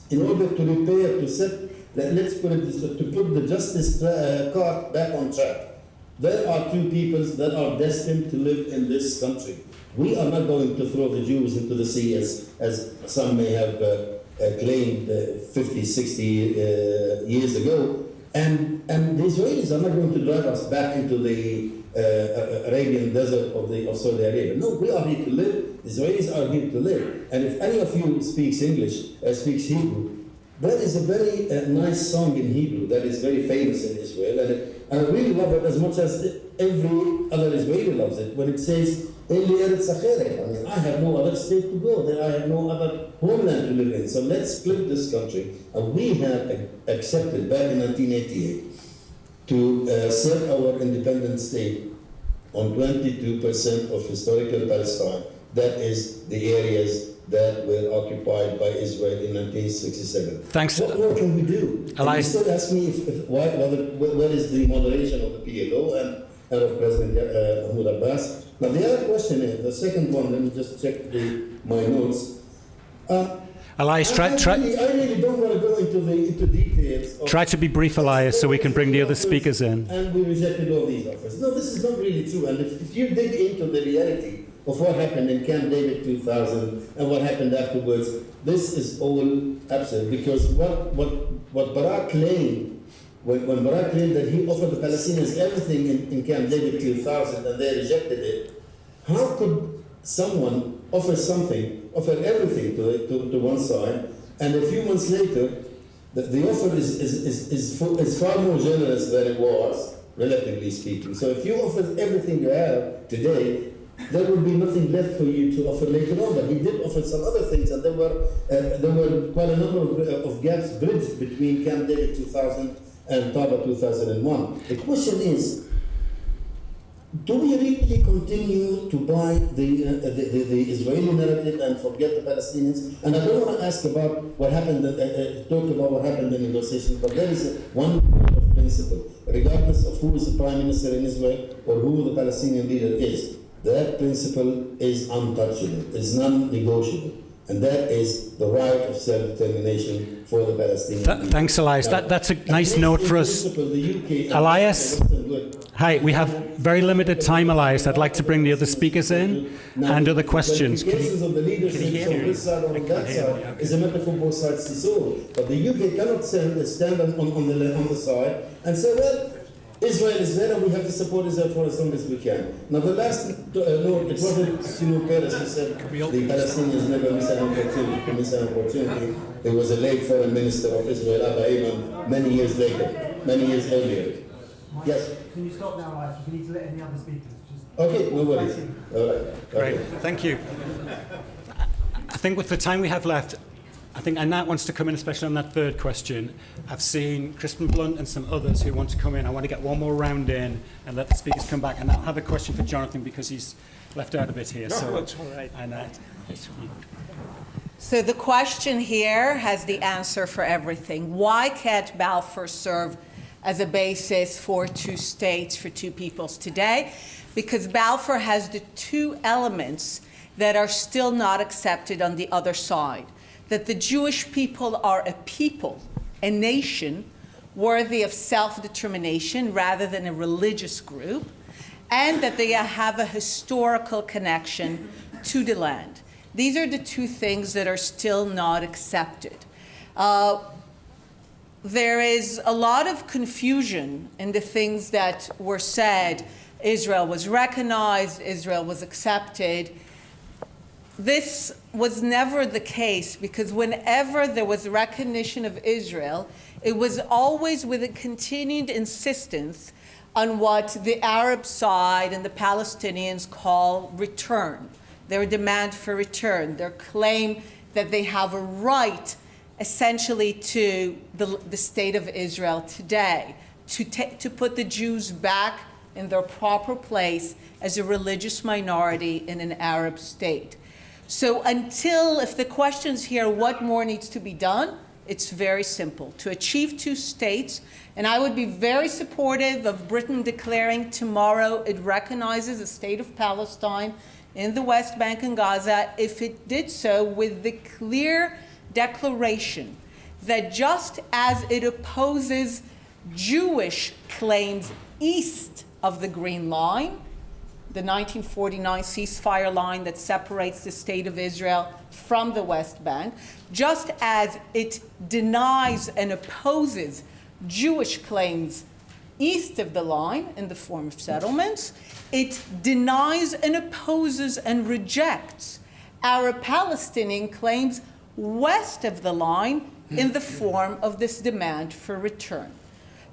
in order to repair, to set, let's put it this way, to put the justice cart back on track. There are two peoples that are destined to live in this country. We are not going to throw the Jews into the sea as some may have claimed 50, 60 years ago. And the Israelis are not going to drive us back into the Arabian desert of Saudi Arabia. No, we are here to live. The Israelis are here to live. And if any of you speaks English, speaks Hebrew, that is a very nice song in Hebrew that is very famous in Israel. And I really love it as much as every other Israeli loves it, when it says, I have no other state to go, I have no other homeland to live in. So let's split this country. And we have accepted back in 1988 to set our independent state on 22% of historical Palestine. That is the areas that were occupied by Israel in 1967. Thanks. What more can we do? Elias, you still ask me where is the moderation of the PLO and of President Mahmoud Abbas. Now the other question is, the second one, let me just check my notes. Elias, I really don't want to go into details. Try to be brief, Elias, so we can bring the other speakers in. And we rejected all these offers. No, this is not really true. And if you dig into the reality of what happened in Camp David 2000 and what happened afterwards, this is all absurd. Because what Barak claimed, when Barak claimed that he offered the Palestinians everything in Camp David 2000 and they rejected it, how could someone offer everything to one side, and a few months later, the offer is far more generous than it was, relatively speaking. So if you offer everything you have today, there will be nothing left for you to offer later on. But he did offer some other things, and there were quite a number of gaps bridged between Camp David 2000 and Taba 2001. The question is, do we really continue to buy the Israeli narrative and forget the Palestinians? And I don't want to ask about what happened, talk about what happened in negotiations, but there is one point of principle, regardless of who is the prime minister in Israel or who the Palestinian leader is. That principle is untouchable, it's non-negotiable. And that is the right of self-determination for the Palestinians. Thanks, Elias. That's a nice note for us. Elias? Hi, we have very limited time, Elias. I'd like to bring the other speakers in and other questions. The implications of the leadership on this side or on that side is a matter for both sides to solve. But the UK cannot stand on the side and say, well, Israel is there, and we have to support Israel for as long as we can. Now, the last note, it wasn't Simon Peres who said the Palestinians never miss an opportunity. There was a late foreign minister of Israel, Abba Eban, many years earlier. Yes? Can you stop now, Alex? We need to let any other speakers. Okay, no worries. All right. Great, Okay. thank you. I think with the time we have left, I think Annette wants to come in, especially on that third question. I've seen Crispin Blunt and some others who want to come in. I want to get one more round in and let the speakers come back. And I'll have a question for Jonathan because he's left out a bit here. No, it's all right. Annette. So the question here has the answer for everything. Why can't Balfour serve as a basis for two states, for two peoples today? Because Balfour has the two elements that are still not accepted on the other side. That the Jewish people are a people, a nation, worthy of self-determination rather than a religious group, and that they have a historical connection to the land. These are the two things that are still not accepted. There is a lot of confusion in the things that were said. Israel was recognized, Israel was accepted. This was never the case, because whenever there was recognition of Israel, it was always with a continued insistence on what the Arab side and the Palestinians call return, their demand for return, their claim that they have a right essentially to the state of Israel today, to put the Jews back in their proper place as a religious minority in an Arab state. So if the question's here, what more needs to be done? It's very simple. To achieve two states, and I would be very supportive of Britain declaring tomorrow it recognizes a state of Palestine in the West Bank and Gaza, if it did so with the clear declaration that just as it opposes Jewish claims east of the Green Line, the 1949 ceasefire line that separates the state of Israel from the West Bank, just as it denies and opposes Jewish claims east of the line in the form of settlements, it denies and opposes and rejects Arab-Palestinian claims west of the line in the form of this demand for return.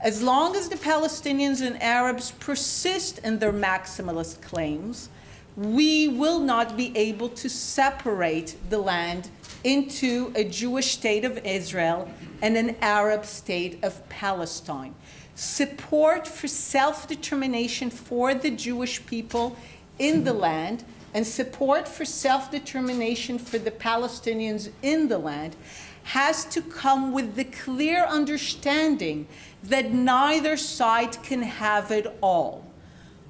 As long as the Palestinians and Arabs persist in their maximalist claims, we will not be able to separate the land into a Jewish state of Israel and an Arab state of Palestine. Support for self-determination for the Jewish people in the land and support for self-determination for the Palestinians in the land has to come with the clear understanding that neither side can have it all.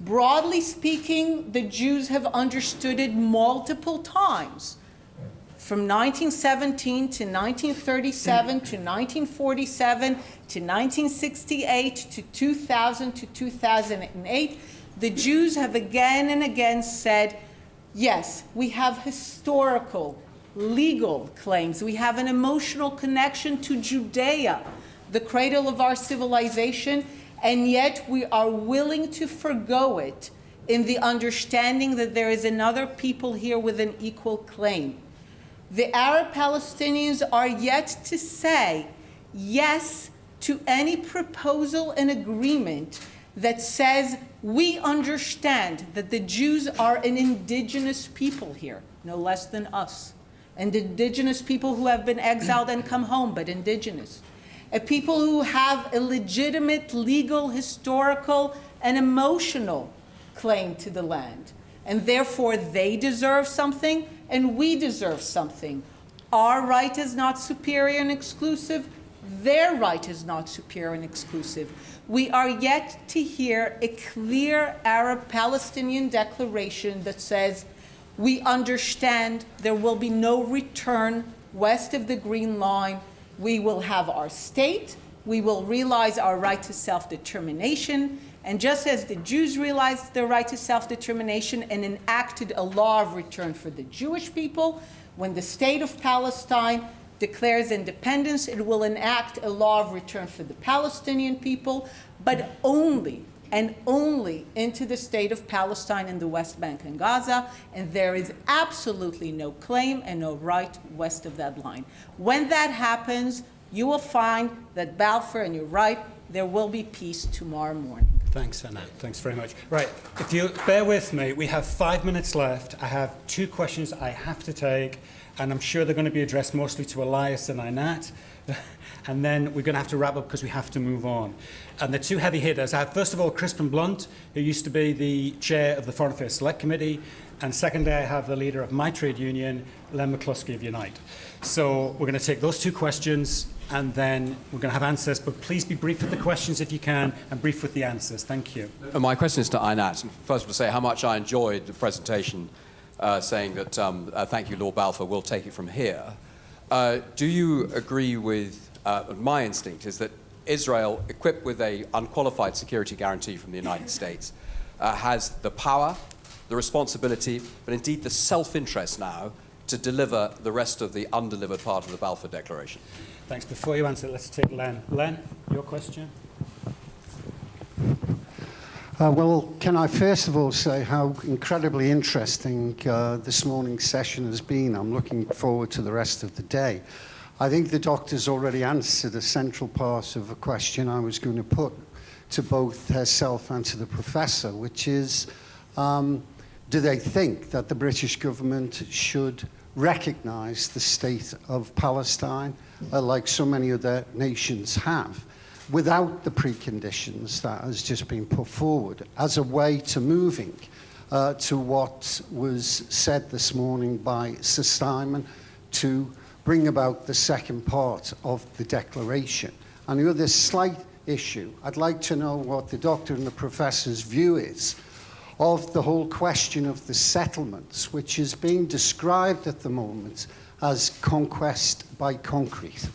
Broadly speaking, the Jews have understood it multiple times, from 1917 to 1937 to 1947 to 1968 to 2000 to 2008. The Jews have again and again said, yes, we have historical, legal claims. We have an emotional connection to Judea, the cradle of our civilization, and yet we are willing to forgo it in the understanding that there is another people here with an equal claim. The Arab Palestinians are yet to say yes to any proposal and agreement that says we understand that the Jews are an indigenous people here, no less than us. And indigenous people who have been exiled and come home, but indigenous. A people who have a legitimate, legal, historical, and emotional claim to the land. And therefore, they deserve something, and we deserve something. Our right is not superior and exclusive. Their right is not superior and exclusive. We are yet to hear a clear Arab-Palestinian declaration that says, we understand there will be no return west of the Green Line. We will have our state. We will realize our right to self-determination. And just as the Jews realized their right to self-determination and enacted a law of return for the Jewish people, when the state of Palestine declares independence, it will enact a law of return for the Palestinian people, but only and only into the state of Palestine in the West Bank and Gaza, and there is absolutely no claim and no right west of that line. When that happens, you will find that Balfour, and you're right, there will be peace tomorrow morning. Thanks, Anna. Thanks very much. Right, if you bear with me, we have 5 minutes left. I have 2 questions I have to take, and I'm sure they're going to be addressed mostly to Elias and Einat. And then we're going to have to wrap up because we have to move on. And the 2 heavy hitters, I have first of all Crispin Blunt, who used to be the chair of the Foreign Affairs Select Committee, and secondly I have the leader of my trade union, Len McCluskey of Unite. So we're going to take those 2 questions, and then we're going to have answers, but please be brief with the questions if you can, and brief with the answers. Thank you. My question is to Einat. First of all, to say how much I enjoyed the presentation, saying that thank you, Lord Balfour, we'll take it from here. Do you agree with my instinct is that Israel, equipped with an unqualified security guarantee from the United States, has the power, the responsibility, but indeed the self-interest now to deliver the rest of the undelivered part of the Balfour Declaration? Thanks. Before you answer, let's take Len. Len, your question? Well, can I first of all say how incredibly interesting this morning's session has been. I'm looking forward to the rest of the day. I think the doctor's already answered a central part of a question I was going to put to both herself and to the professor, which is, do they think that the British government should recognize the state of Palestine, like so many other nations have, without the preconditions that has just been put forward, as a way to moving to what was said this morning by Sir Simon, to bring about the second part of the declaration? And the other slight issue, I'd like to know what the doctor and the professor's view is of the whole question of the settlements, which is being described at the moment as conquest by concrete.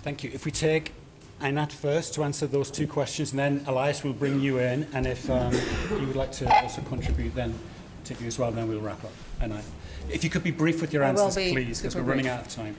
Thank you. If we take Einat first to answer those 2 questions, and then Elias will bring you in, and if you would like to also contribute, then to you as well, then we'll wrap up. Einat, if you could be brief with your answers, please, because we're running out of time.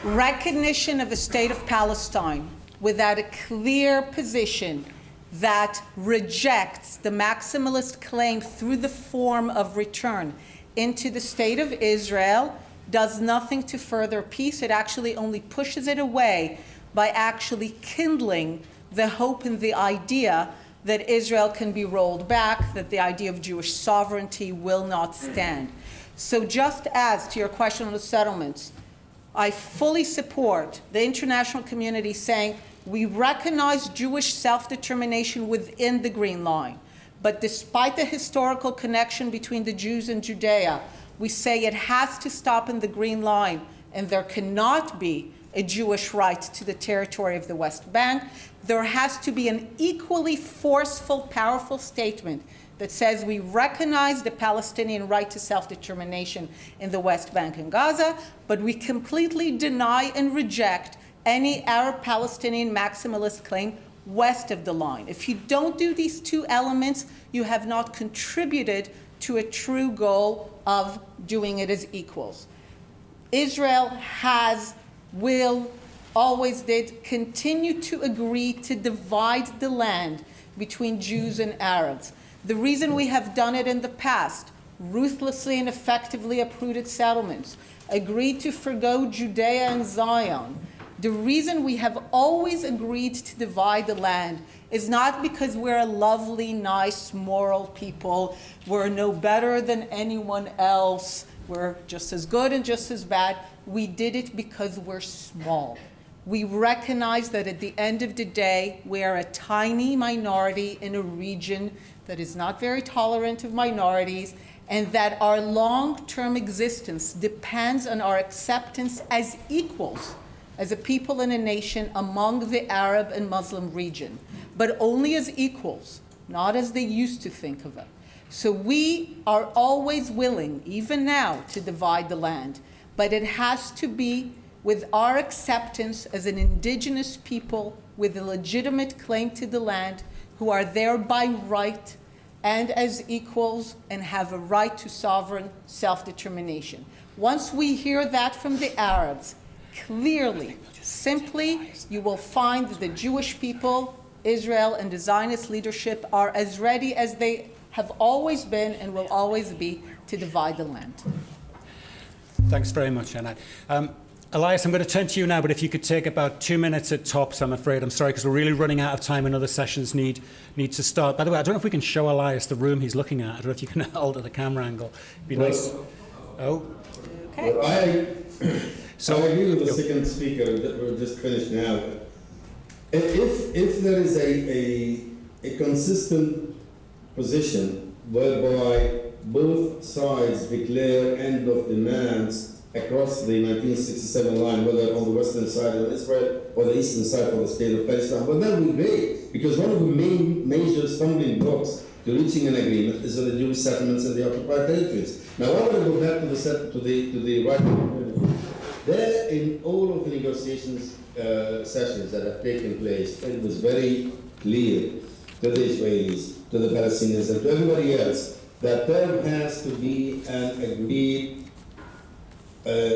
Recognition of the state of Palestine without a clear position that rejects the maximalist claim through the form of return into the state of Israel does nothing to further peace. It actually only pushes it away by actually kindling the hope and the idea that Israel can be rolled back, that the idea of Jewish sovereignty will not stand. So just as to your question on the settlements, I fully support the international community saying we recognize Jewish self-determination within the Green Line. But despite the historical connection between the Jews and Judea, we say it has to stop in the Green Line, and there cannot be a Jewish right to the territory of the West Bank. There has to be an equally forceful, powerful statement that says we recognize the Palestinian right to self-determination in the West Bank and Gaza, but we completely deny and reject any Arab-Palestinian maximalist claim west of the line. If you don't do these 2 elements, you have not contributed to a true goal of doing it as equals. Israel has, will, always did, continue to agree to divide the land between Jews and Arabs. The reason we have done it in the past, ruthlessly and effectively uprooted settlements, agreed to forgo Judea and Zion, the reason we have always agreed to divide the land is not because we're a lovely, nice, moral people, we're no better than anyone else, we're just as good and just as bad. We did it because we're small. We recognize that at the end of the day, we are a tiny minority in a region that is not very tolerant of minorities, and that our long-term existence depends on our acceptance as equals, as a people and a nation among the Arab and Muslim region, but only as equals, not as they used to think of it. So we are always willing, even now, to divide the land, but it has to be with our acceptance as an indigenous people with a legitimate claim to the land, who are there by right, and as equals and have a right to sovereign self-determination. Once we hear that from the Arabs, clearly, simply, you will find that the Jewish people, Israel, and the Zionist leadership are as ready as they have always been and will always be to divide the land. Thanks very much, Anna. Elias, I'm going to turn to you now, but if you could take about 2 minutes at tops, I'm afraid. I'm sorry, because we're really running out of time and other sessions need to start. By the way, I don't know if we can show Elias the room he's looking at. I don't know if you can alter the camera angle. It'd be nice. Oh. Okay. Well, I agree with the second speaker that we're just finished now. If there is a consistent position whereby both sides declare end of demands across the 1967 line, whether on the western side of Israel or the eastern side of the state of Palestine, well, that would be great, because one of the major stumbling blocks to reaching an agreement is the Jewish settlements in the occupied territories. Now, I want to go back to the right. There, in all of the negotiations sessions that have taken place, it was very clear to the Israelis, to the Palestinians, and to everybody else that there has to be an agreed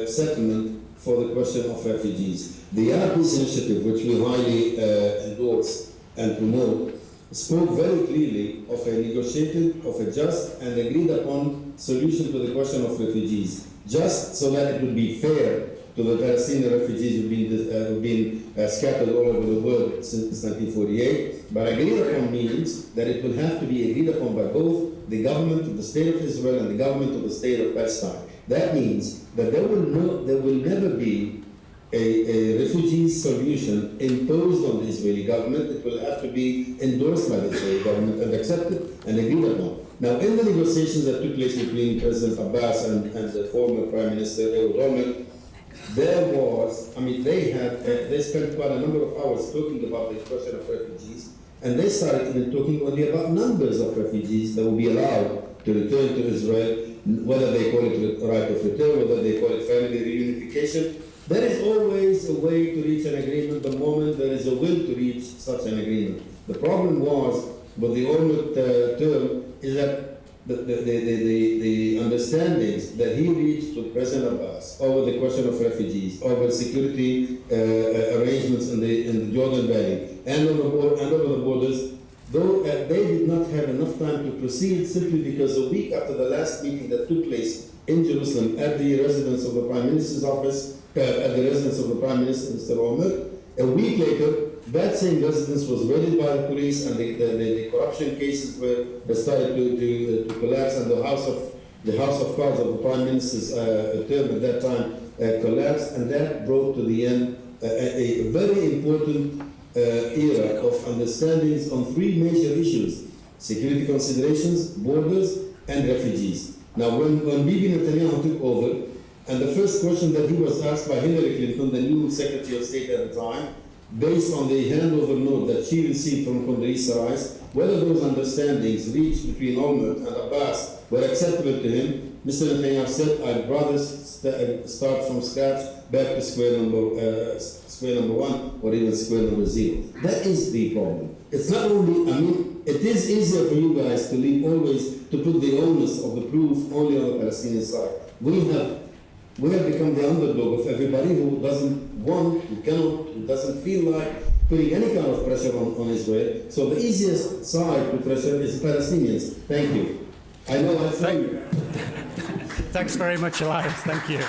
settlement for the question of refugees. The Arab Peace Initiative, which we highly endorse and promote, spoke very clearly of a negotiated, of a just and agreed upon solution to the question of refugees, just so that it would be fair to the Palestinian refugees who've been scattered all over the world since 1948. But agreed upon means that it will have to be agreed upon by both the government of the State of Israel and the government of the State of Palestine. That means that there will never be a refugee solution imposed on the Israeli government. It will have to be endorsed by the Israeli government and accepted and agreed upon. Now, in the negotiations that took place between President Abbas and the former Prime Minister Ehud Olmert, there was, they spent quite a number of hours talking about the question of refugees, and they started even talking only about numbers of refugees that will be allowed to return to Israel, whether they call it right of return, whether they call it family reunification. There is always a way to reach an agreement the moment there is a will to reach such an agreement. The problem was, with the Olmert term, is that the understandings that he reached with President Abbas over the question of refugees, over security arrangements in the Jordan Valley, and over the borders, though they did not have enough time to proceed, simply because a week after the last meeting that took place in Jerusalem at the residence of the Prime Minister's office, at the residence of the Prime Minister, Mr. Olmert, a week later, that same residence was raided by the police, and the corruption cases were started to collapse, and the House of Cards of the Prime Minister's term at that time collapsed, and that brought to the end a very important era of understandings on three major issues: security considerations, borders, and refugees. Now, when Bibi Netanyahu took over, and the first question that he was asked by Hillary Clinton, the new Secretary of State at the time, based on the handover note that she received from Condoleezza Rice, whether those understandings reached between Olmert and Abbas were acceptable to him, Mr. Netanyahu said, "I'd rather start from scratch, back to square number one, or even square number zero." That is the problem. It's not only, it is easier for you guys to leave always to put the onus of the proof only on the Palestinian side. We have become the underdog of everybody who doesn't want, who cannot, who doesn't feel like putting any kind of pressure on Israel. So the easiest side to pressure is Palestinians. Thank you. I know I thank you. Thanks very much, Elias. Thank you.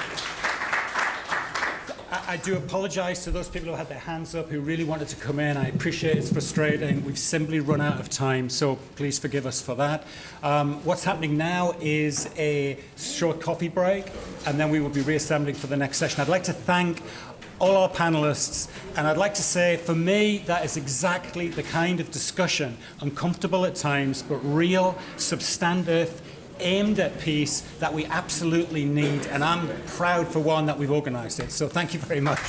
I do apologise to those people who had their hands up who really wanted to come in. I appreciate it's frustrating. We've simply run out of time, so please forgive us for that. What's happening now is a short coffee break, and then we will be reassembling for the next session. I'd like to thank all our panelists, and I'd like to say, for me, that is exactly the kind of discussion, uncomfortable at times, but real, substantive, aimed at peace, that we absolutely need, and I'm proud for one that we've organised it. So thank you very much.